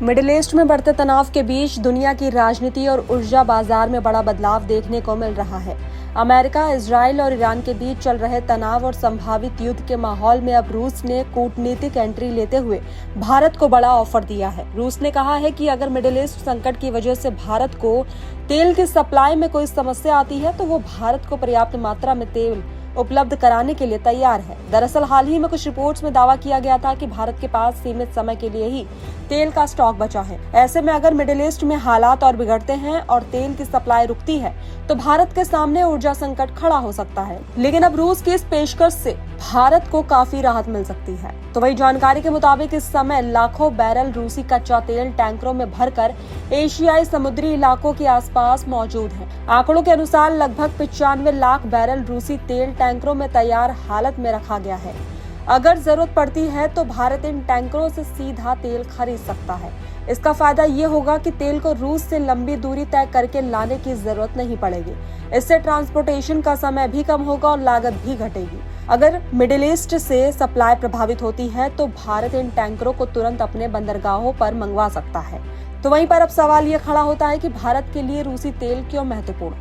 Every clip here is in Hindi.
मिडिल ईस्ट में बढ़ते तनाव के बीच दुनिया की राजनीति और ऊर्जा बाजार में बड़ा बदलाव देखने को मिल रहा है। अमेरिका, इजराइल और ईरान के बीच चल रहे तनाव और संभावित युद्ध के माहौल में अब रूस ने कूटनीतिक एंट्री लेते हुए भारत को बड़ा ऑफर दिया है। रूस ने कहा है कि अगर मिडिल ईस्ट संकट की वजह से भारत को तेल की सप्लाई में कोई समस्या आती है तो वो भारत को पर्याप्त मात्रा में तेल उपलब्ध कराने के लिए तैयार है। दरअसल हाल ही में कुछ रिपोर्ट्स में दावा किया गया था कि भारत के पास सीमित समय के लिए ही तेल का स्टॉक बचा है। ऐसे में अगर मिडिल ईस्ट में हालात और बिगड़ते हैं और तेल की सप्लाई रुकती है तो भारत के सामने ऊर्जा संकट खड़ा हो सकता है। लेकिन अब रूस की इस पेशकश से भारत को काफी राहत मिल सकती है। तो वही जानकारी के मुताबिक इस समय लाखों बैरल रूसी कच्चा तेल टैंकरों में भरकर एशियाई समुद्री इलाकों के आसपास मौजूद है। आंकड़ों के अनुसार लगभग 95 लाख बैरल रूसी तेल टैंकरों में तैयार हालत में रखा गया है। अगर जरूरत पड़ती है तो भारत इन टैंकरों से सीधा तेल खरीद सकता है। इसका फायदा ये होगा कि तेल को रूस से लंबी दूरी तय करके लाने की जरूरत नहीं पड़ेगी। इससे ट्रांसपोर्टेशन का समय भी कम होगा और लागत भी घटेगी। अगर मिडिल ईस्ट से सप्लाई प्रभावित होती है तो भारत इन टैंकरों को तुरंत अपने बंदरगाहों पर मंगवा सकता है। तो वहीं पर अब सवाल ये खड़ा होता है कि भारत के लिए रूसी तेल क्यों महत्वपूर्ण?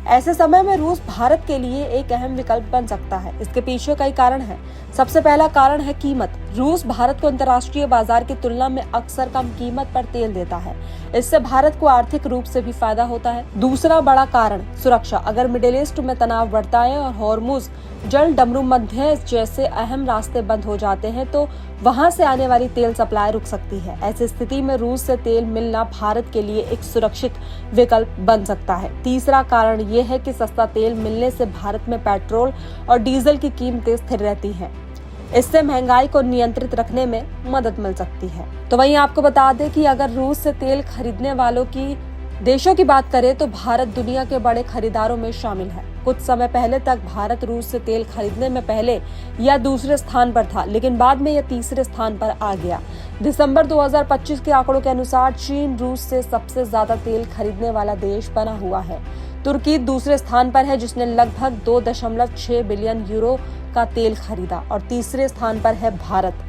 ऐसे समय में रूस भारत के लिए एक अहम विकल्प बन सकता है। इसके पीछे कई कारण हैं। सबसे पहला कारण है कीमत। रूस भारत को अंतर्राष्ट्रीय बाजार की तुलना में अक्सर कम कीमत पर तेल देता है। इससे भारत को आर्थिक रूप से भी फायदा होता है। दूसरा बड़ा कारण सुरक्षा। अगर मिडिल ईस्ट में तनाव बढ़ता है और हॉर्मुज जल डमरू मध्य जैसे अहम रास्ते बंद हो जाते हैं तो वहां से आने वाली तेल सप्लाई रुक सकती है। ऐसी स्थिति में रूस से तेल मिलना भारत के लिए एक सुरक्षित विकल्प बन सकता है। तीसरा कारण ये है कि सस्ता तेल मिलने से भारत में पेट्रोल और डीजल की कीमतें स्थिर रहती हैं। इससे महंगाई को नियंत्रित रखने में मदद मिल सकती है। तो वहीं आपको बता दें कि अगर रूस से तेल खरीदने वालों की देशों की बात करें तो भारत दुनिया के बड़े खरीदारों में शामिल है। कुछ समय पहले तक भारत रूस से तेल खरीदने में पहले या दूसरे स्थान पर था, लेकिन बाद में यह तीसरे स्थान पर आ गया। दिसंबर 2025 के आंकड़ों के अनुसार चीन रूस से सबसे ज्यादा तेल खरीदने वाला देश बना हुआ है। तुर्की दूसरे स्थान पर है जिसने लगभग 2.6 बिलियन यूरो का तेल खरीदा और तीसरे स्थान पर है भारत।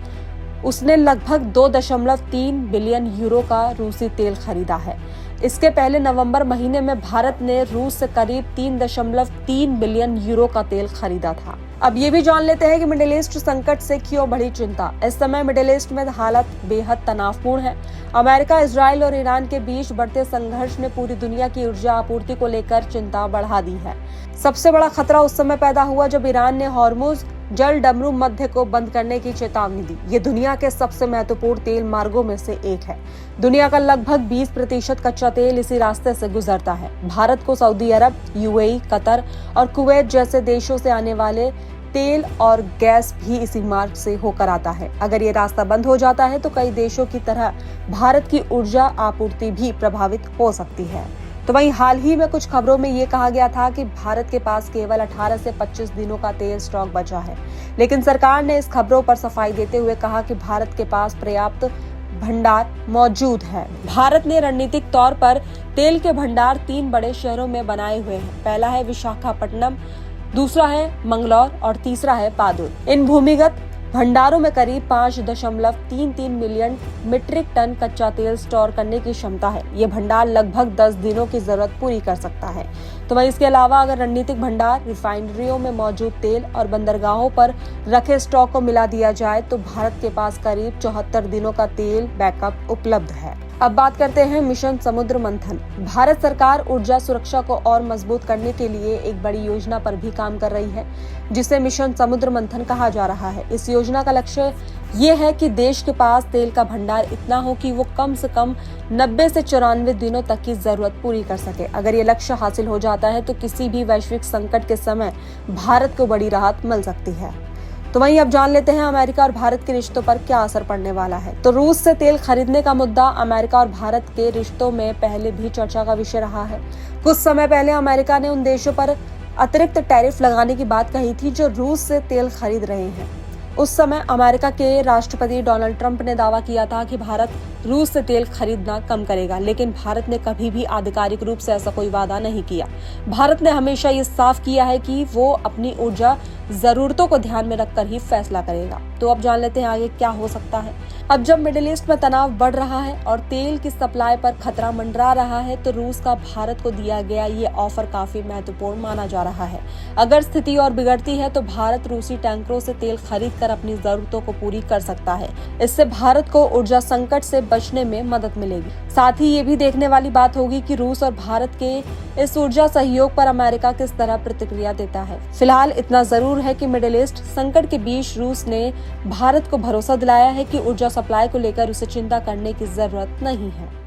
उसने लगभग 2.3 बिलियन यूरो का रूसी तेल खरीदा है। इसके पहले नवंबर महीने में भारत ने रूस से करीब 3.3 बिलियन यूरो का तेल खरीदा था। अब ये भी जान लेते हैं कि मिडिल ईस्ट संकट से क्यों बढ़ी चिंता। इस समय मिडिल ईस्ट में हालत बेहद तनावपूर्ण है। अमेरिका, इजराइल और ईरान के बीच बढ़ते संघर्ष ने पूरी दुनिया की ऊर्जा आपूर्ति को लेकर चिंता बढ़ा दी है। सबसे बड़ा खतरा उस समय पैदा हुआ जब ईरान ने हॉर्मुज जल डमरू मध्य को बंद करने की चेतावनी दी। ये दुनिया के सबसे महत्वपूर्ण तेल मार्गों में से एक है। दुनिया का लगभग 20% कच्चा तेल इसी रास्ते से गुजरता है। भारत को सऊदी अरब, यूएई, कतर और कुवैत जैसे देशों से आने वाले तेल और गैस भी इसी मार्ग से होकर आता है। अगर ये रास्ता बंद हो जाता है तो कई देशों की तरह भारत की ऊर्जा आपूर्ति भी प्रभावित हो सकती है। तो वहीं हाल ही में कुछ खबरों में ये कहा गया था कि भारत के पास केवल 18 से 25 दिनों का तेल स्टॉक बचा है, लेकिन सरकार ने इस खबरों पर सफाई देते हुए कहा कि भारत के पास पर्याप्त भंडार मौजूद है। भारत ने रणनीतिक तौर पर तेल के भंडार 3 बड़े शहरों में बनाए हुए हैं। पहला है विशाखापट्टनम, दूसरा है मंगलौर और तीसरा है पादुर। इन भूमिगत भंडारों में करीब 5.33 मिलियन मीट्रिक टन कच्चा तेल स्टोर करने की क्षमता है। ये भंडार लगभग 10 दिनों की जरूरत पूरी कर सकता है। तो वहीं इसके अलावा अगर रणनीतिक भंडार, रिफाइनरियों में मौजूद तेल और बंदरगाहों पर रखे स्टॉक को मिला दिया जाए तो भारत के पास करीब 74 दिनों का तेल बैकअप उपलब्ध है। अब बात करते हैं मिशन समुद्र मंथन। भारत सरकार ऊर्जा सुरक्षा को और मजबूत करने के लिए एक बड़ी योजना पर भी काम कर रही है जिसे मिशन समुद्र मंथन कहा जा रहा है। इस योजना का लक्ष्य ये है कि देश के पास तेल का भंडार इतना हो कि वो कम से कम 90 से 94 दिनों तक की जरूरत पूरी कर सके। अगर ये लक्ष्य हासिल हो जाता है तो किसी भी वैश्विक संकट के समय भारत को बड़ी राहत मिल सकती है। तो वहीं अब जान लेते हैं अमेरिका और भारत के रिश्तों पर क्या असर पड़ने वाला है। तो रूस से तेल खरीदने का मुद्दा अमेरिका और भारत के रिश्तों में पहले भी चर्चा का विषय रहा है। कुछ समय पहले अमेरिका ने उन देशों पर अतिरिक्त टैरिफ लगाने की बात कही थी जो रूस से तेल खरीद रहे हैं। उस समय अमेरिका के राष्ट्रपति डोनाल्ड ट्रंप ने दावा किया था कि भारत रूस से तेल खरीदना कम करेगा, लेकिन भारत ने कभी भी आधिकारिक रूप से ऐसा कोई वादा नहीं किया। भारत ने हमेशा ये साफ किया है कि वो अपनी ऊर्जा जरूरतों को ध्यान में रखकर ही फैसला करेगा। तो अब जान लेते हैं आगे क्या हो सकता है। अब जब मिडिल ईस्ट में तनाव बढ़ रहा है और तेल की सप्लाई पर खतरा मंडरा रहा है, तो रूस का भारत को दिया गया ये ऑफर काफी महत्वपूर्ण माना जा रहा है। अगर स्थिति और बिगड़ती है तो भारत रूसी टैंकरों से तेल खरीद कर अपनी जरूरतों को पूरी कर सकता है। इससे भारत को ऊर्जा संकट से बचने में मदद मिलेगी। साथ ही ये भी देखने वाली बात होगी कि रूस और भारत के इस ऊर्जा सहयोग पर अमेरिका किस तरह प्रतिक्रिया देता है। फिलहाल इतना जरूर है कि मिडिल ईस्ट संकट के बीच रूस ने भारत को भरोसा दिलाया है कि ऊर्जा सप्लाई को लेकर उसे चिंता करने की जरूरत नहीं है।